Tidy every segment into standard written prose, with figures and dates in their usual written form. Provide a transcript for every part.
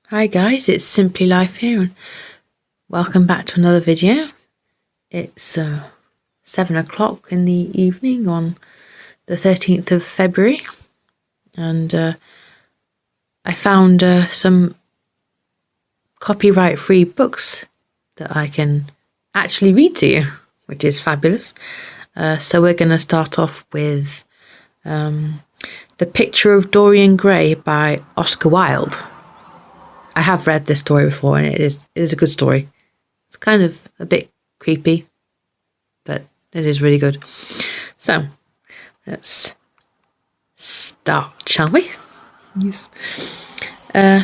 Hi guys, it's Simply Life here and welcome back to another video. It's 7 o'clock in the evening on the 13th of February and I found some copyright free books that I can actually read to you, which is fabulous. So we're going to start off with The Picture of Dorian Gray by Oscar Wilde. I have read this story before and it is a good story. It's kind of a bit creepy, but it is really good. So, let's start, shall we? Yes. Going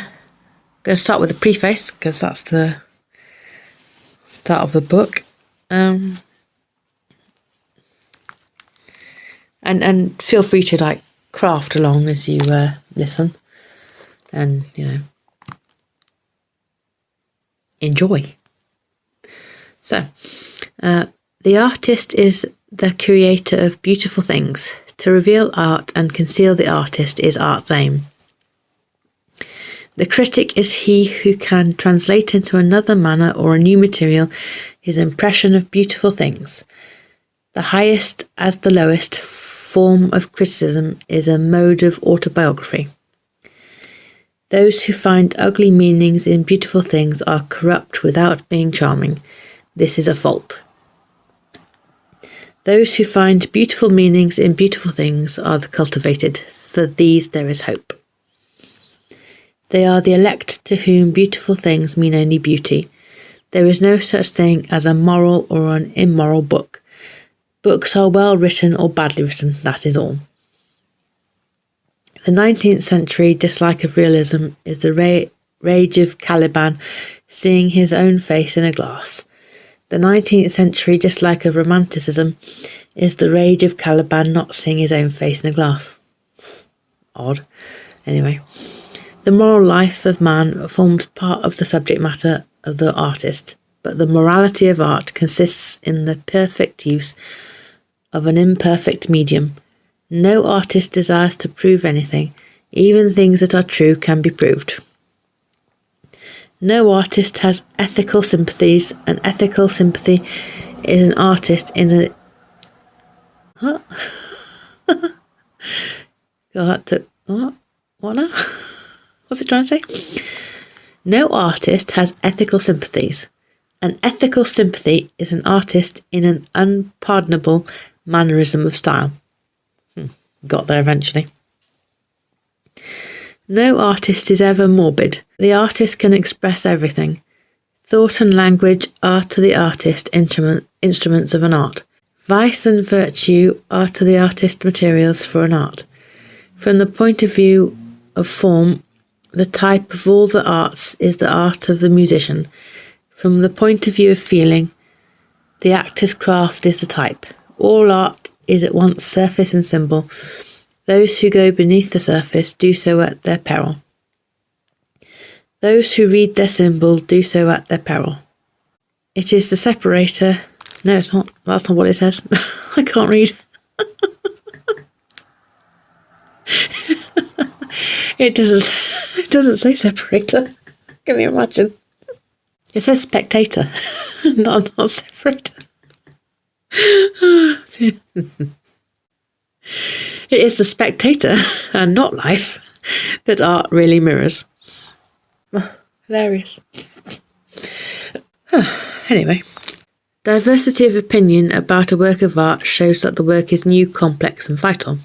to start with the preface because that's the start of the book. And feel free to craft along as you listen, and enjoy. So, the artist is the creator of beautiful things. To reveal art and conceal the artist is art's aim. The critic is he who can translate into another manner or a new material his impression of beautiful things. The highest as the lowest form of criticism is a mode of autobiography. Those who find ugly meanings in beautiful things are corrupt without being charming. This is a fault. Those who find beautiful meanings in beautiful things are the cultivated. For these there is hope. They are the elect to whom beautiful things mean only beauty. There is no such thing as a moral or an immoral book. Books are well written or badly written, that is all. The 19th century dislike of realism is the rage of Caliban seeing his own face in a glass. The 19th century dislike of romanticism is the rage of Caliban not seeing his own face in a glass. Odd. Anyway, the moral life of man forms part of the subject matter of the artist, but the morality of art consists in the perfect use of an imperfect medium. No artist desires to prove anything. Even things that are true can be proved. No artist has ethical sympathies. An ethical sympathy is an artist in a... What? God, that took... What? What now? What's it trying to say? No artist has ethical sympathies. An ethical sympathy is an artist in an unpardonable mannerism of style. Got there eventually. No artist is ever morbid. The artist can express everything. Thought and language are to the artist instruments of an art. Vice and virtue are to the artist materials for an art. From the point of view of form, the type of all the arts is the art of the musician. From the point of view of feeling, the actor's craft is the type. All art is at once surface and symbol. Those who go beneath the surface do so at their peril. Those who read their symbol do so at their peril. It is the separator. No, it's not. That's not what it says. I can't read. It doesn't say separator. Can you imagine? It says spectator, not separator. It is the spectator and not life that art really mirrors. Hilarious. Anyway, diversity of opinion about a work of art shows that the work is new, complex and vital.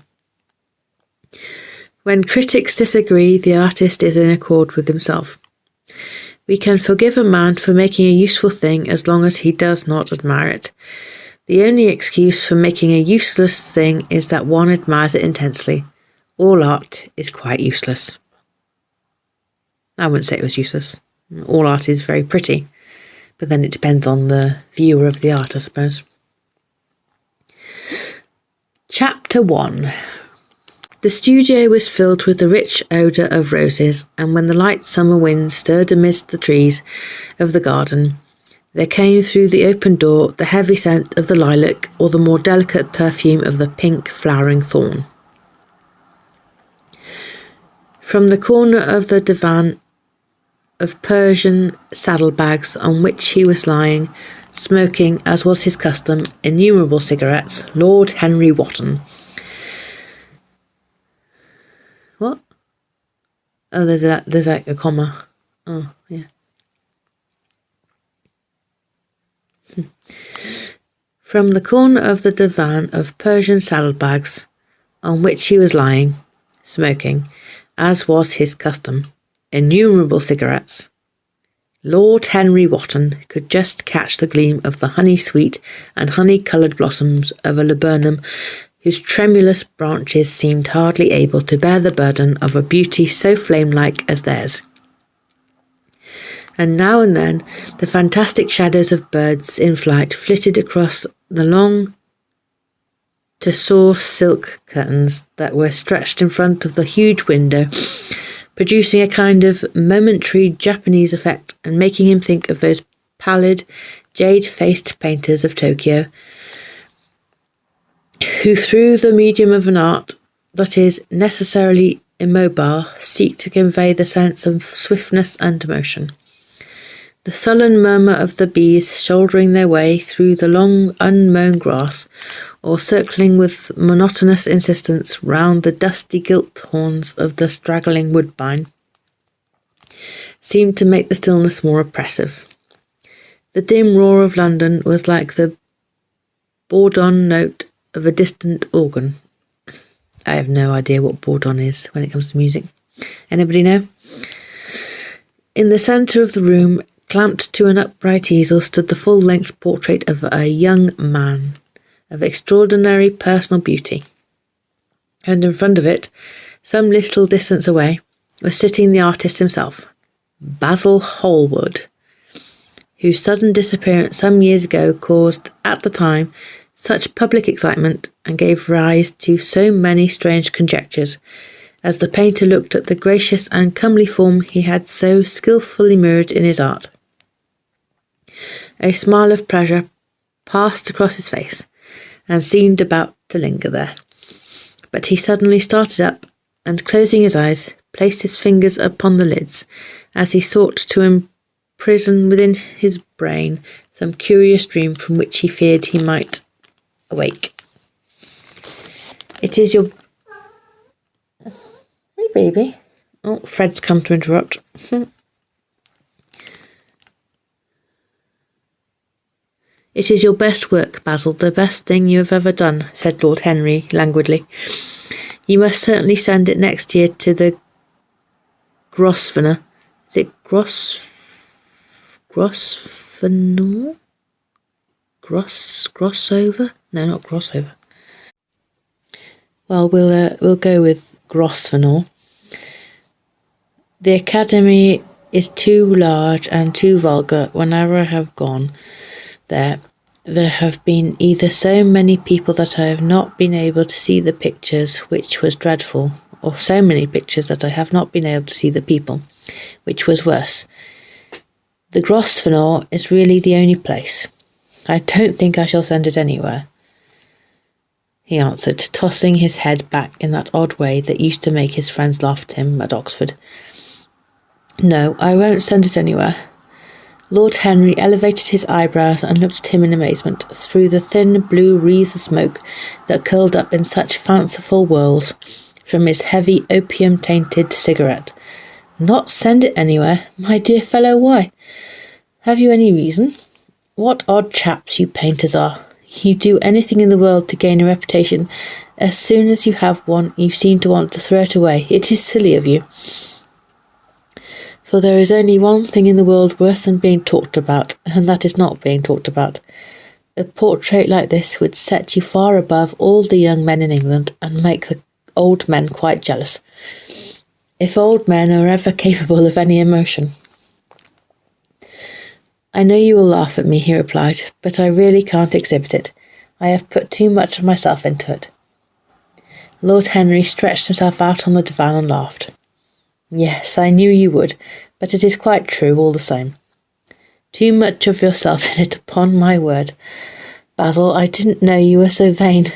When critics disagree, the artist is in accord with himself. We can forgive a man for making a useful thing as long as he does not admire it. The only excuse for making a useless thing is that one admires it intensely. All art is quite useless. I wouldn't say it was useless. All art is very pretty, but then it depends on the viewer of the art, I suppose. Chapter 1. The studio was filled with the rich odour of roses, and when the light summer wind stirred amidst the trees of the garden, there came through the open door the heavy scent of the lilac or the more delicate perfume of the pink flowering thorn. From the corner of the divan of Persian saddlebags on which he was lying, smoking, as was his custom, innumerable cigarettes, Lord Henry Wotton. What? Oh, there's a comma. Oh, yeah. From the corner of the divan of Persian saddlebags on which he was lying, smoking, as was his custom, innumerable cigarettes, Lord Henry Wotton could just catch the gleam of the honey-sweet and honey-coloured blossoms of a laburnum whose tremulous branches seemed hardly able to bear the burden of a beauty so flame-like as theirs. And now and then the fantastic shadows of birds in flight flitted across the long tussore silk curtains that were stretched in front of the huge window, producing a kind of momentary Japanese effect and making him think of those pallid, jade-faced painters of Tokyo, who through the medium of an art that is necessarily immobile seek to convey the sense of swiftness and motion. The sullen murmur of the bees shouldering their way through the long unmown grass, or circling with monotonous insistence round the dusty gilt horns of the straggling woodbine, seemed to make the stillness more oppressive. The dim roar of London was like the bourdon note of a distant organ. I have no idea what bourdon is when it comes to music. Anybody know? In the centre of the room, clamped to an upright easel, stood the full-length portrait of a young man of extraordinary personal beauty, and in front of it, some little distance away, was sitting the artist himself, Basil Hallward, whose sudden disappearance some years ago caused, at the time, such public excitement and gave rise to so many strange conjectures, as the painter looked at the gracious and comely form he had so skilfully mirrored in his art. A smile of pleasure passed across his face, and seemed about to linger there. But he suddenly started up, and closing his eyes, placed his fingers upon the lids, as he sought to imprison within his brain some curious dream from which he feared he might awake. It is your... Hey, baby. Oh, Fred's come to interrupt. It is your best work, Basil, the best thing you have ever done, said Lord Henry languidly. You must certainly send it next year to the Grosvenor. Is it Grosvenor? Grossover? No, not Grossover. Well, we'll go with Grosvenor. The academy is too large and too vulgar. Whenever I have gone there have been either so many people that I have not been able to see the pictures, which was dreadful, or so many pictures that I have not been able to see the people, which was worse. The Grosvenor is really the only place. I don't think I shall send it anywhere, he answered, tossing his head back in that odd way that used to make his friends laugh at him at Oxford. No, I won't send it anywhere. Lord Henry elevated his eyebrows and looked at him in amazement through the thin blue wreaths of smoke that curled up in such fanciful whirls from his heavy opium-tainted cigarette. Not send it anywhere? My dear fellow, why? Have you any reason? What odd chaps you painters are. You do anything in the world to gain a reputation. As soon as you have one, you seem to want to throw it away. It is silly of you. For there is only one thing in the world worse than being talked about, and that is not being talked about. A portrait like this would set you far above all the young men in England, and make the old men quite jealous. If old men are ever capable of any emotion. I know you will laugh at me, he replied, but I really can't exhibit it. I have put too much of myself into it. Lord Henry stretched himself out on the divan and laughed. Yes, I knew you would, but it is quite true all the same. Too much of yourself in it, upon my word. Basil, I didn't know you were so vain.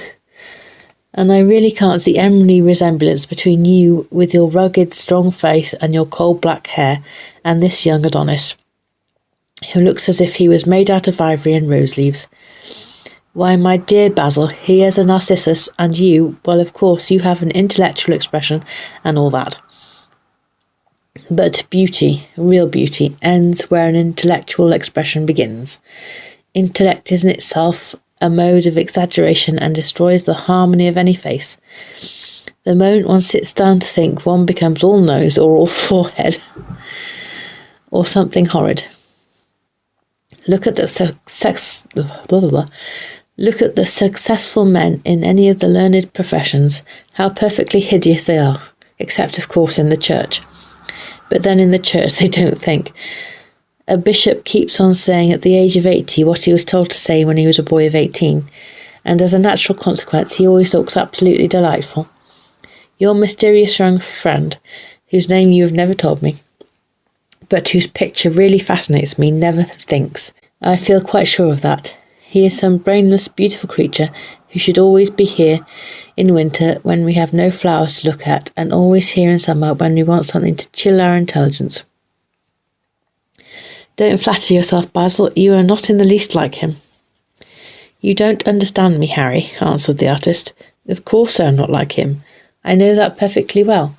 And I really can't see any resemblance between you with your rugged, strong face and your coal black hair and this young Adonis, who looks as if he was made out of ivory and rose leaves. Why, my dear Basil, he is a Narcissus, and you, well, of course, you have an intellectual expression and all that. But beauty, real beauty, ends where an intellectual expression begins. Intellect is in itself a mode of exaggeration and destroys the harmony of any face. The moment one sits down to think, one becomes all nose or all forehead, or something horrid. Look at the successful men in any of the learned professions, how perfectly hideous they are, except, of course, in the church. But then in the church they don't think. A bishop keeps on saying at the age of 80 what he was told to say when he was a boy of 18, and as a natural consequence he always looks absolutely delightful. Your mysterious young friend, whose name you have never told me, but whose picture really fascinates me, never thinks. I feel quite sure of that. He is some brainless, beautiful creature who should always be here in winter when we have no flowers to look at, and always here in summer when we want something to chill our intelligence. Don't flatter yourself, Basil, you are not in the least like him. You don't understand me, Harry, answered the artist. Of course I am not like him. I know that perfectly well.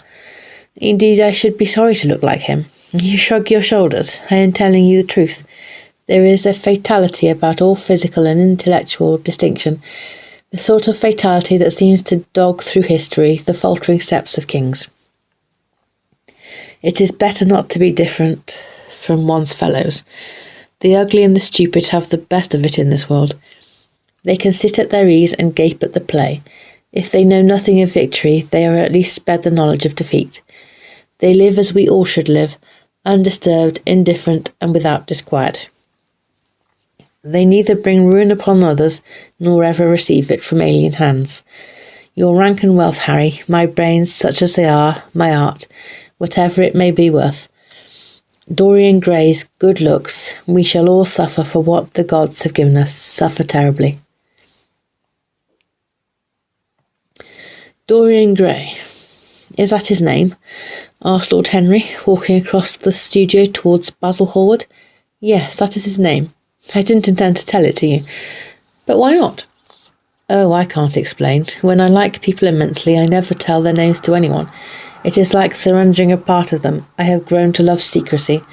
Indeed, I should be sorry to look like him. You shrug your shoulders. I am telling you the truth. There is a fatality about all physical and intellectual distinction, the sort of fatality that seems to dog through history the faltering steps of kings. It is better not to be different from one's fellows. The ugly and the stupid have the best of it in this world. They can sit at their ease and gape at the play. If they know nothing of victory, they are at least spared the knowledge of defeat. They live as we all should live, undisturbed, indifferent, and without disquiet. They neither bring ruin upon others, nor ever receive it from alien hands. Your rank and wealth, Harry, my brains, such as they are, my art, whatever it may be worth, Dorian Gray's good looks, we shall all suffer for what the gods have given us, suffer terribly. Dorian Gray. Is that his name? Asked Lord Henry, walking across the studio towards Basil Hallward. Yes, that is his name. I didn't intend to tell it to you. But why not? Oh, I can't explain. When I like people immensely, I never tell their names to anyone. It is like surrendering a part of them. I have grown to love secrecy.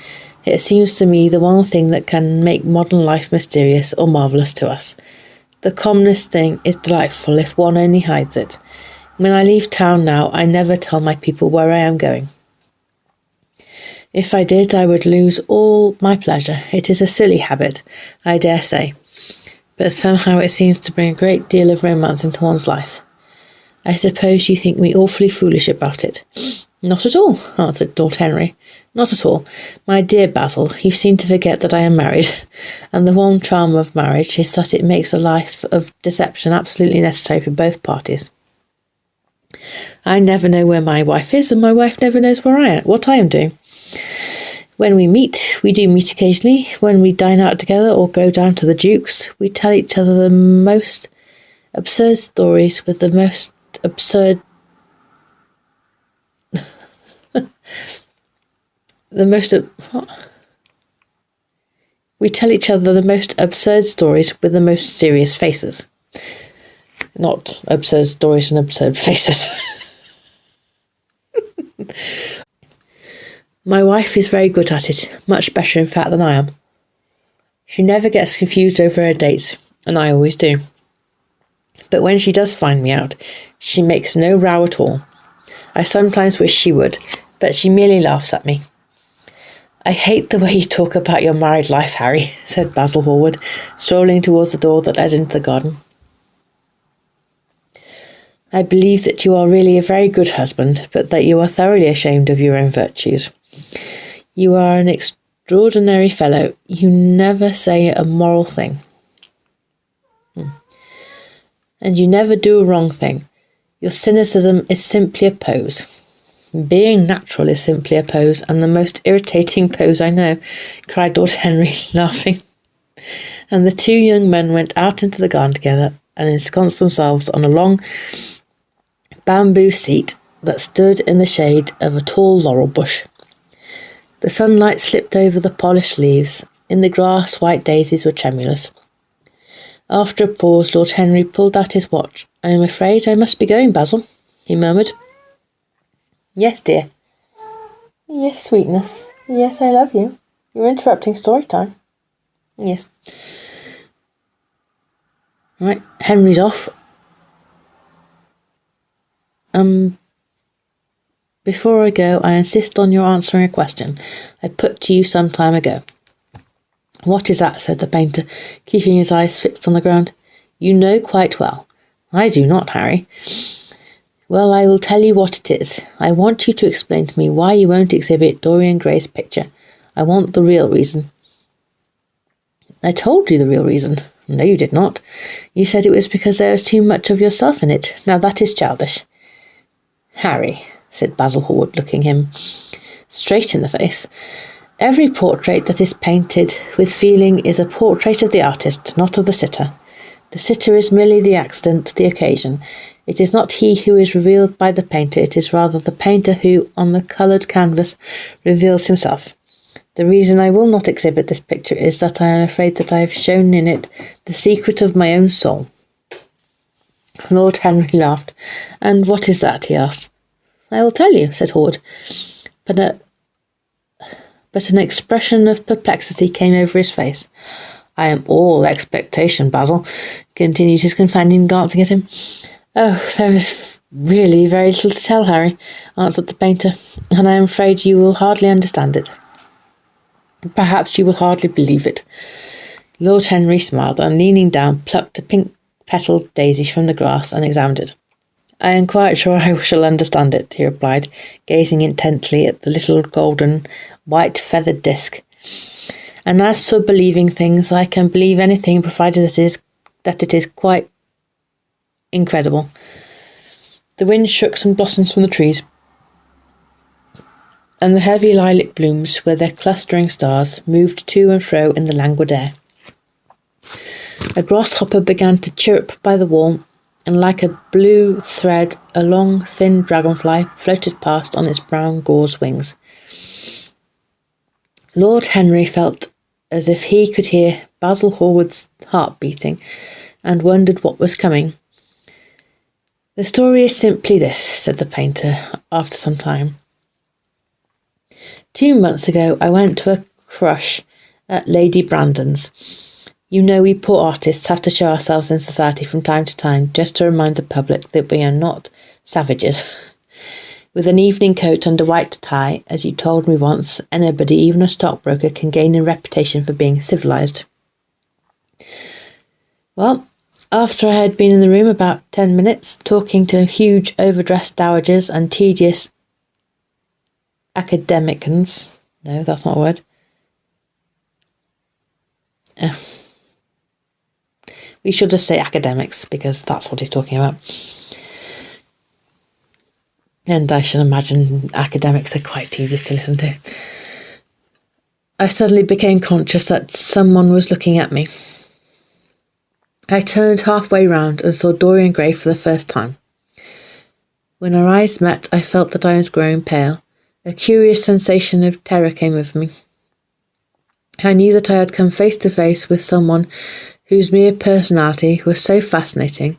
It seems to me the one thing that can make modern life mysterious or marvellous to us. The commonest thing is delightful if one only hides it. When I leave town now, I never tell my people where I am going. If I did, I would lose all my pleasure. It is a silly habit, I dare say, but somehow it seems to bring a great deal of romance into one's life. I suppose you think me awfully foolish about it. Not at all, answered Lord Henry. Not at all. My dear Basil, you seem to forget that I am married, and the one charm of marriage is that it makes a life of deception absolutely necessary for both parties. I never know where my wife is, and my wife never knows what I am doing. When we meet, we do meet occasionally. When we dine out together or go down to the Duke's, we tell each other the most absurd stories with the most absurd... We tell each other the most absurd stories with the most serious faces. Not absurd stories and absurd faces. My wife is very good at it, much better in fact than I am. She never gets confused over her dates, and I always do. But when she does find me out, she makes no row at all. I sometimes wish she would, but she merely laughs at me. I hate the way you talk about your married life, Harry, said Basil Hallward, strolling towards the door that led into the garden. I believe that you are really a very good husband, but that you are thoroughly ashamed of your own virtues. You are an extraordinary fellow. You never say a moral thing. And you never do a wrong thing. Your cynicism is simply a pose. Being natural is simply a pose, and the most irritating pose I know, cried Lord Henry, laughing. And the two young men went out into the garden together and ensconced themselves on a long bamboo seat that stood in the shade of a tall laurel bush. The sunlight slipped over the polished leaves. In the grass, white daisies were tremulous. After a pause, Lord Henry pulled out his watch. "I am afraid I must be going, Basil," he murmured. "Yes, dear." "Yes, sweetness. Yes, I love you. You're interrupting story time." "Yes." Right, Henry's off. Before I go, I insist on your answering a question I put to you some time ago." "What is that?" said the painter, keeping his eyes fixed on the ground. "You know quite well." "I do not, Harry." "Well, I will tell you what it is. I want you to explain to me why you won't exhibit Dorian Gray's picture. I want the real reason." "I told you the real reason." "No, you did not. You said it was because there was too much of yourself in it. Now that is childish." "Harry," said Basil Hallward, looking him straight in the face, "every portrait that is painted with feeling is a portrait of the artist, not of the sitter. The sitter is merely the accident, the occasion. It is not he who is revealed by the painter, it is rather the painter who, on the coloured canvas, reveals himself. The reason I will not exhibit this picture is that I am afraid that I have shown in it the secret of my own soul." Lord Henry laughed. "And what is that?" he asked. "I will tell you," said Hallward. But an expression of perplexity came over his face. "I am all expectation, Basil," continued his companion, glancing at him. "Oh, there is really very little to tell, Harry," answered the painter, "and I am afraid you will hardly understand it. Perhaps you will hardly believe it." Lord Henry smiled, and leaning down, plucked a pink-petalled daisy from the grass and examined it. "I am quite sure I shall understand it," he replied, gazing intently at the little golden, white feathered disc. "And as for believing things, I can believe anything, provided that it is quite incredible." The wind shook some blossoms from the trees, and the heavy lilac blooms, with their clustering stars, moved to and fro in the languid air. A grasshopper began to chirrup by the wall, and like a blue thread, a long, thin dragonfly floated past on its brown gauze wings. Lord Henry felt as if he could hear Basil Hallward's heart beating, and wondered what was coming. "The story is simply this," said the painter, after some time. 2 months ago I went to a crush at Lady Brandon's. You know we poor artists have to show ourselves in society from time to time, just to remind the public that we are not savages. With an evening coat and a white tie, as you told me once, anybody, even a stockbroker, can gain a reputation for being civilised. Well, after I had been in the room about 10 minutes, talking to huge overdressed dowagers and tedious academicians. No, that's not a word. We should just say academics, because that's what he's talking about. And I should imagine academics are quite tedious to listen to. I suddenly became conscious that someone was looking at me. I turned halfway round and saw Dorian Gray for the first time. When our eyes met, I felt that I was growing pale. A curious sensation of terror came over me. I knew that I had come face to face with someone whose mere personality was so fascinating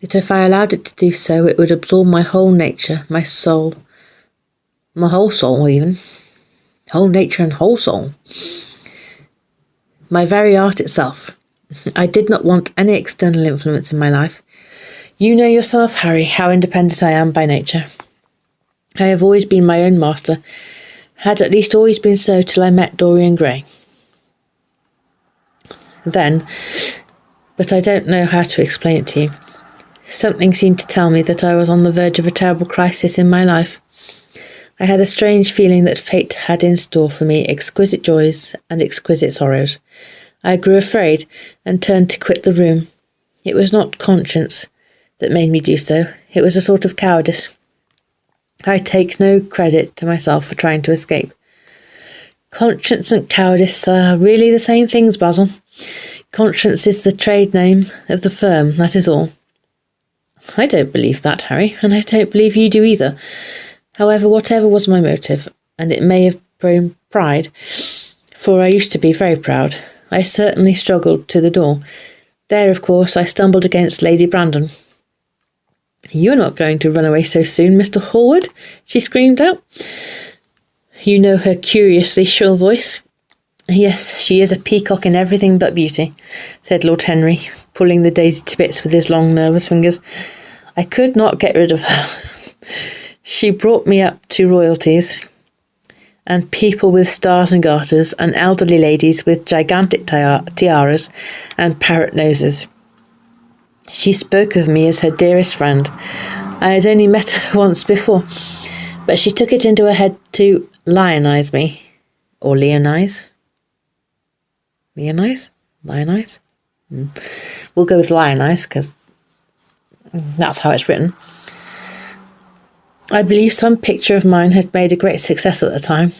that if I allowed it to do so, it would absorb my whole nature, my soul, my whole soul even, whole nature and whole soul, my very art itself. I did not want any external influence in my life. You know yourself, Harry, how independent I am by nature. I have always been my own master, had at least always been so till I met Dorian Gray. Then, but I don't know how to explain it to you, something seemed to tell me that I was on the verge of a terrible crisis in my life. I had a strange feeling that fate had in store for me exquisite joys and exquisite sorrows. I grew afraid and turned to quit the room. It was not conscience that made me do so. It was a sort of cowardice. I take no credit to myself for trying to escape. Conscience and cowardice are really the same things, Basil. Conscience is the trade name of the firm, that is all. I don't believe that, Harry, and I don't believe you do either. However, whatever was my motive, and it may have been pride, for I used to be very proud, I certainly struggled to the door. There, of course, I stumbled against Lady Brandon. "You're not going to run away so soon, Mr. Hallward," she screamed out. You know her curiously shrill voice. "Yes, she is a peacock in everything but beauty," said Lord Henry, pulling the daisy to bits with his long, nervous fingers. "I could not get rid of her. She brought me up to royalties, and people with stars and garters, and elderly ladies with gigantic tiaras and parrot noses. She spoke of me as her dearest friend. I had only met her once before, but she took it into her head to lionize me. Or leonize? Leonize? Lionize? We'll go with lionize, because that's how it's written. I believe some picture of mine had made a great success at the time.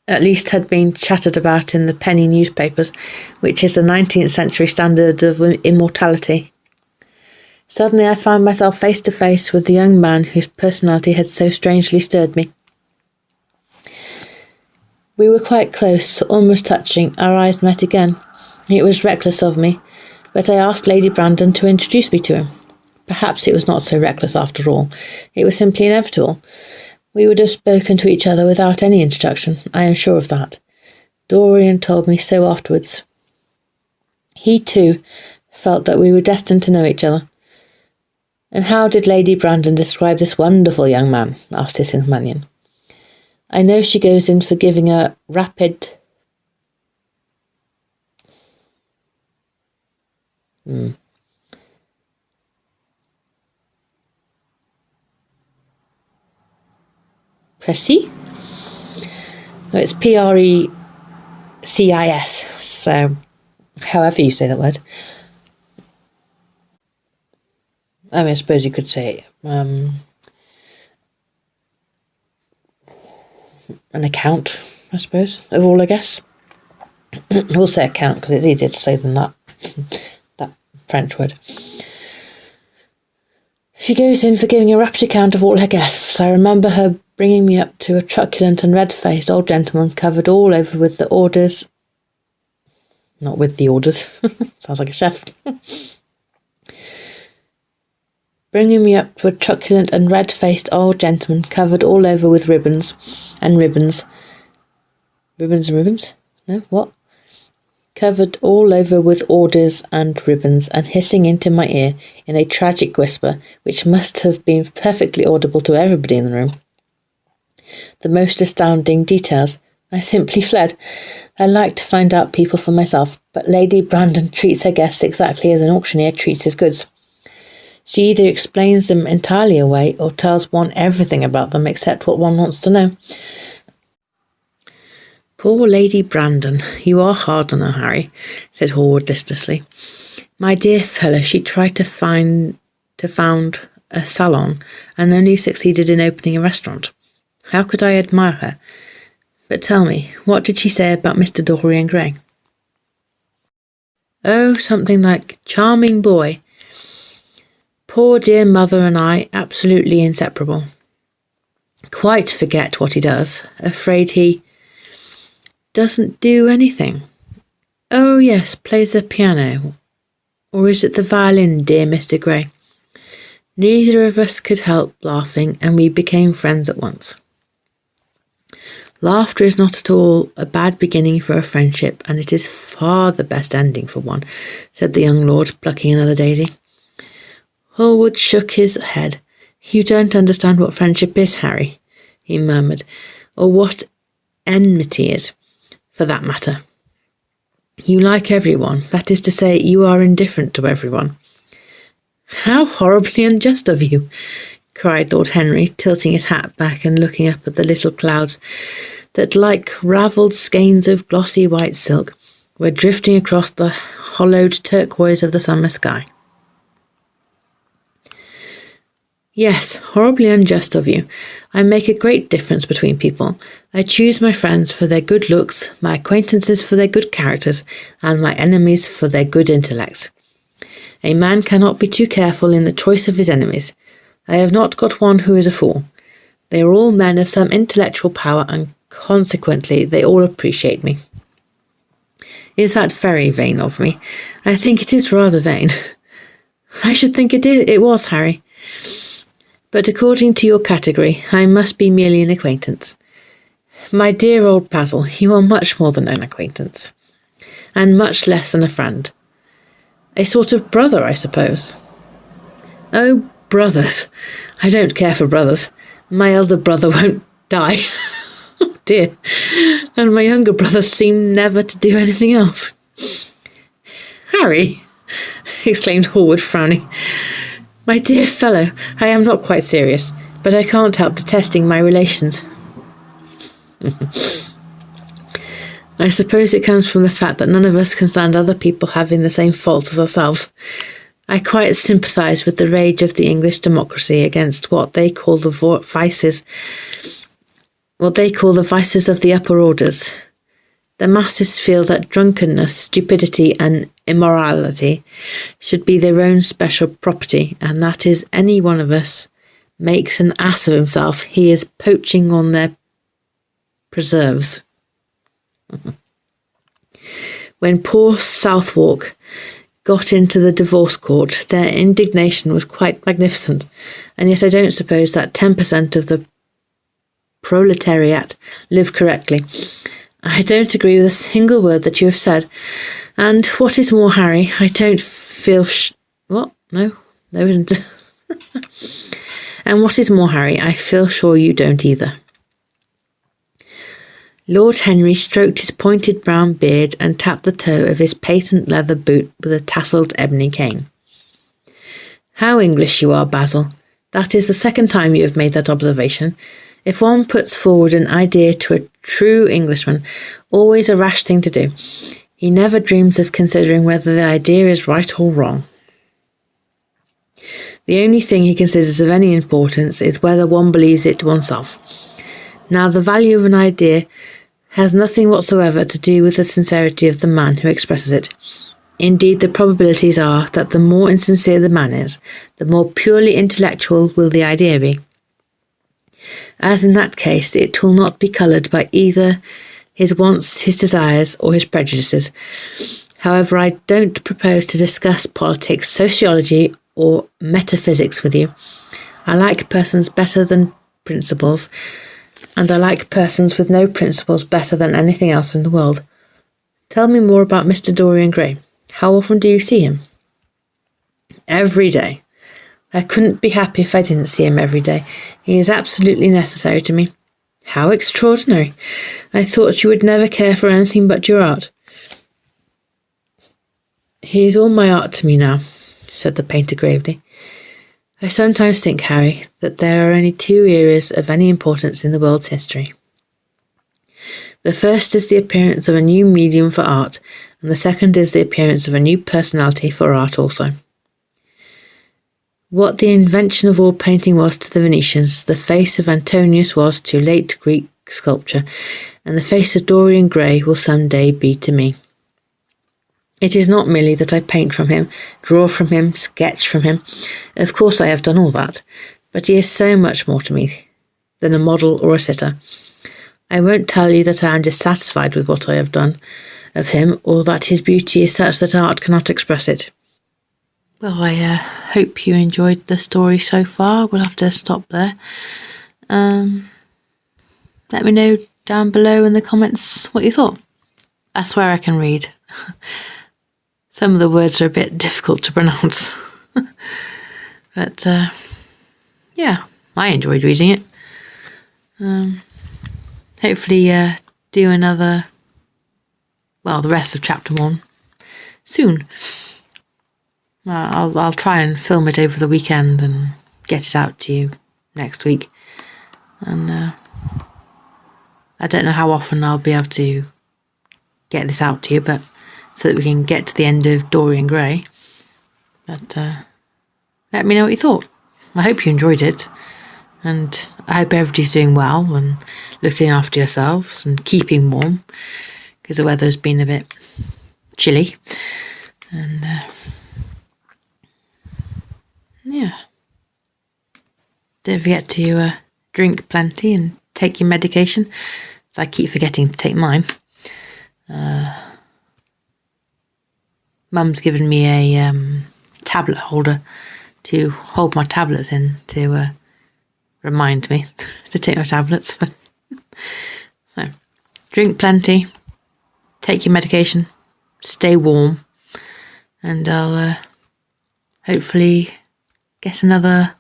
At least had been chattered about in the penny newspapers, which is the 19th century standard of immortality. Suddenly I found myself face to face with the young man whose personality had so strangely stirred me. We were quite close, almost touching. Our eyes met again. It was reckless of me, but I asked Lady Brandon to introduce me to him. Perhaps it was not so reckless after all. It was simply inevitable. We would have spoken to each other without any introduction, I am sure of that. Dorian told me so afterwards. He, too, felt that we were destined to know each other. "And how did Lady Brandon describe this wonderful young man?" asked his companion. "I know she goes in for giving a rapid... Precis? Oh, it's Precis, so however you say that word. I mean, I suppose you could say an account, I suppose, of all, I guess. We'll say account because it's easier to say than that French word. "She goes in for giving a rapid account of all her guests. I remember her bringing me up to a truculent and red-faced old gentleman covered all over with the orders..." Not with the orders. Sounds like a chef. "Bringing me up to a truculent and red-faced old gentleman covered all over with ribbons and ribbons." Ribbons and ribbons? No, what? "Covered all over with orders and ribbons, and hissing into my ear in a tragic whisper, which must have been perfectly audible to everybody in the room. The most astounding details. I simply fled. I like to find out people for myself, but Lady Brandon treats her guests exactly as an auctioneer treats his goods. She either explains them entirely away or tells one everything about them except what one wants to know." "Poor Lady Brandon, you are hard on her, Harry," said Hallward listlessly. "My dear fellow, she tried to found a salon and only succeeded in opening a restaurant. How could I admire her? But tell me, what did she say about Mr. Dorian Gray?" "Oh, something like, 'Charming boy. Poor dear mother and I absolutely inseparable. Quite forget what he does. Afraid he doesn't do anything. Oh, yes, plays the piano. Or is it the violin, dear Mr. Gray?' Neither of us could help laughing, and we became friends at once. Laughter is not at all a bad beginning for a friendship, and it is far the best ending for one," said the young lord, plucking another daisy. Hallward shook his head. "You don't understand what friendship is, Harry," he murmured, "or what enmity is, for that matter. You like everyone, that is to say, you are indifferent to everyone." "How horribly unjust of you!" cried Lord Henry, tilting his hat back and looking up at the little clouds that, like ravelled skeins of glossy white silk, were drifting across the hollowed turquoise of the summer sky. "Yes, horribly unjust of you. I make a great difference between people. I choose my friends for their good looks, my acquaintances for their good characters, and my enemies for their good intellects. A man cannot be too careful in the choice of his enemies. I have not got one who is a fool. They are all men of some intellectual power, and consequently they all appreciate me. Is that very vain of me? I think it is rather vain. I should think it was, Harry. But according to your category, I must be merely an acquaintance. My dear old Basil, you are much more than an acquaintance, and much less than a friend. A sort of brother, I suppose. Oh, brothers. I don't care for brothers. My elder brother won't die. Oh dear. And my younger brothers seem never to do anything else. Harry, exclaimed Hallward, frowning. My dear fellow, I am not quite serious, but I can't help detesting my relations. I suppose it comes from the fact that none of us can stand other people having the same faults as ourselves. I quite sympathise with the rage of the English democracy against what they call the vices of the upper orders. The masses feel that drunkenness, stupidity and immorality should be their own special property, and that is any one of us makes an ass of himself, he is poaching on their preserves. When poor Southwark got into the divorce court, their indignation was quite magnificent, and yet I don't suppose that 10% of the proletariat live correctly. I don't agree with a single word that you have said, and what is more, Harry, I don't feel what? No, there isn't. And what is more, Harry, I feel sure you don't either. Lord Henry stroked his pointed brown beard and tapped the toe of his patent leather boot with a tasselled ebony cane. How English you are, Basil. That is the second time you have made that observation. If one puts forward an idea to a true Englishman, always a rash thing to do. He never dreams of considering whether the idea is right or wrong. The only thing he considers of any importance is whether one believes it oneself. Now, the value of an idea has nothing whatsoever to do with the sincerity of the man who expresses it. Indeed, the probabilities are that the more insincere the man is, the more purely intellectual will the idea be. As in that case, it will not be coloured by either his wants, his desires, or his prejudices. However, I don't propose to discuss politics, sociology, or metaphysics with you. I like persons better than principles, and I like persons with no principles better than anything else in the world. Tell me more about Mr. Dorian Gray. How often do you see him? Every day. I couldn't be happy if I didn't see him every day. He is absolutely necessary to me. How extraordinary. I thought you would never care for anything but your art. He is all my art to me now, said the painter gravely. I sometimes think, Harry, that there are only two eras of any importance in the world's history. The first is the appearance of a new medium for art, and the second is the appearance of a new personality for art also. What the invention of oil painting was to the Venetians, the face of Antonius was to late Greek sculpture, and the face of Dorian Gray will some day be to me. It is not merely that I paint from him, draw from him, sketch from him. Of course I have done all that, but he is so much more to me than a model or a sitter. I won't tell you that I am dissatisfied with what I have done of him, or that his beauty is such that art cannot express it. Well, I hope you enjoyed the story so far. We'll have to stop there. Let me know down below in the comments what you thought. I swear I can read. Some of the words are a bit difficult to pronounce. But, yeah, I enjoyed reading it. Hopefully do another, the rest of chapter 1 soon. I'll try and film it over the weekend and get it out to you next week. And I don't know how often I'll be able to get this out to you, but so that we can get to the end of Dorian Gray. But let me know what you thought. I hope you enjoyed it, and I hope everybody's doing well and looking after yourselves and keeping warm, because the weather's been a bit chilly. And yeah. Don't forget to drink plenty and take your medication. So I keep forgetting to take mine. Mum's given me a tablet holder to hold my tablets in to remind me to take my tablets. So, drink plenty, take your medication, stay warm, and I'll hopefully get another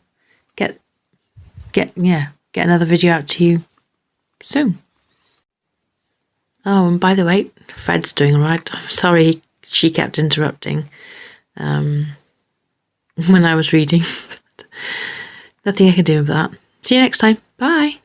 video out to you soon. Oh, and by the way, Fred's doing all right. I'm sorry she kept interrupting when I was reading. Nothing I can do with that. See you next time. Bye.